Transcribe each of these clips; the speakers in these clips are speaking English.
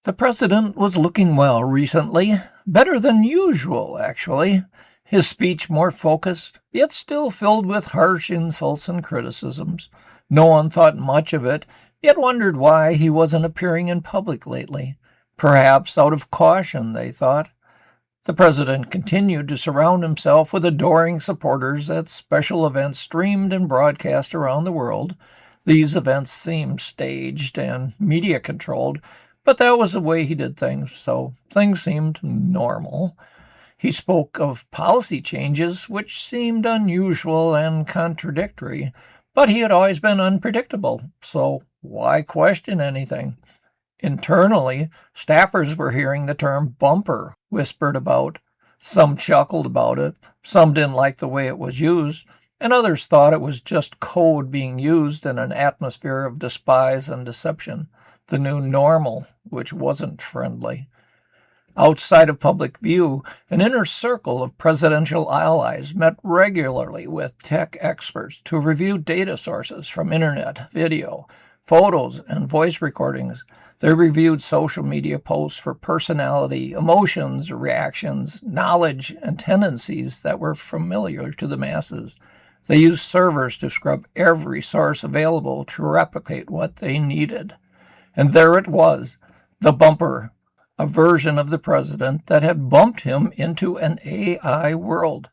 The president was looking well recently, better than usual, actually. His speech more focused, yet still filled with harsh insults and criticisms. No one thought much of it, yet wondered why he wasn't appearing in public lately. Perhaps out of caution, they thought. The president continued to surround himself with adoring supporters at special events streamed and broadcast around the world. These events seemed staged and media-controlled, but that was the way he did things, so things seemed normal. He spoke of policy changes, which seemed unusual and contradictory, but he had always been unpredictable, so why question anything? Internally, staffers were hearing the term bumper whispered about. Some chuckled about it, some didn't like the way it was used, and others thought it was just code being used in an atmosphere of despise and deception, the new normal, which wasn't friendly. Outside of public view, an inner circle of presidential allies met regularly with tech experts to review data sources from internet, video, photos, and voice recordings. They reviewed social media posts for personality, emotions, reactions, knowledge, and tendencies that were familiar to the masses. They used servers to scrub every source available to replicate what they needed. And there it was, the bumper, a version of the president that had bumped him into an AI world.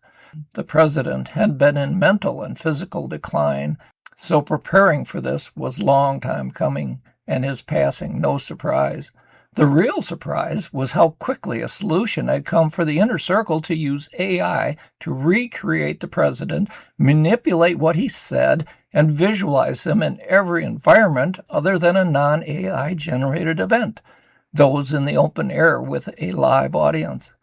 The president had been in mental and physical decline, so preparing for this was long time coming, and his passing no surprise. The real surprise was how quickly a solution had come for the inner circle to use AI to recreate the president, manipulate what he said, and visualize him in every environment other than a non-AI generated event, those in the open air with a live audience.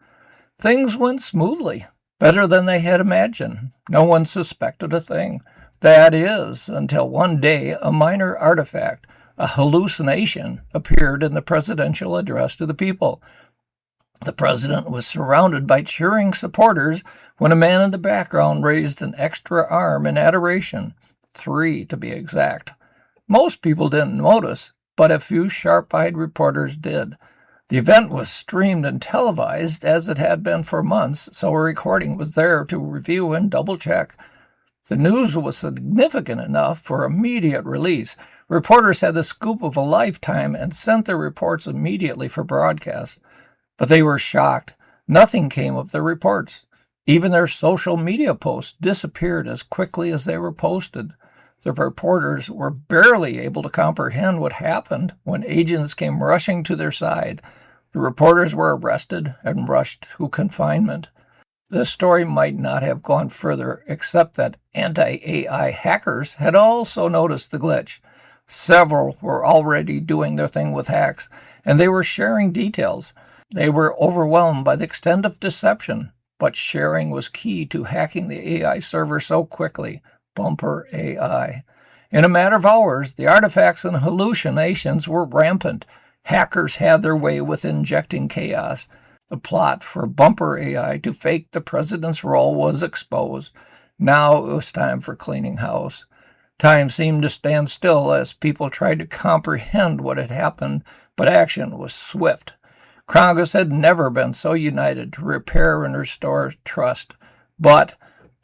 Things went smoothly, better than they had imagined. No one suspected a thing. That is, until one day a minor artifact, a hallucination, appeared in the presidential address to the people. The president was surrounded by cheering supporters when a man in the background raised an extra arm in adoration, 3 to be exact. Most people didn't notice, but a few sharp-eyed reporters did. The event was streamed and televised as it had been for months, so a recording was there to review and double-check. The news was significant enough for immediate release. Reporters had the scoop of a lifetime and sent their reports immediately for broadcast. But they were shocked. Nothing came of their reports. Even their social media posts disappeared as quickly as they were posted. The reporters were barely able to comprehend what happened when agents came rushing to their side. The reporters were arrested and rushed to confinement. The story might not have gone further, except that anti-AI hackers had also noticed the glitch. Several were already doing their thing with hacks, and they were sharing details. They were overwhelmed by the extent of deception, but sharing was key to hacking the AI server so quickly. Bumper AI. In a matter of hours, the artifacts and hallucinations were rampant. Hackers had their way with injecting chaos. The plot for Bumper AI to fake the president's role was exposed. Now it was time for cleaning house. Time seemed to stand still as people tried to comprehend what had happened, but action was swift. Congress had never been so united to repair and restore trust, but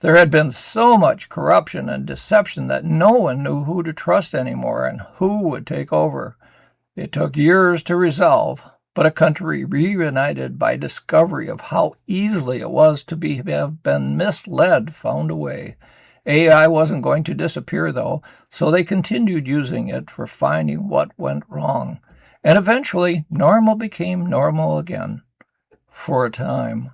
there had been so much corruption and deception that no one knew who to trust anymore and who would take over. It took years to resolve, but a country reunited by discovery of how easily it was to have been misled found a way. AI wasn't going to disappear, though, so they continued using it for finding what went wrong. And eventually, normal became normal again. For a time.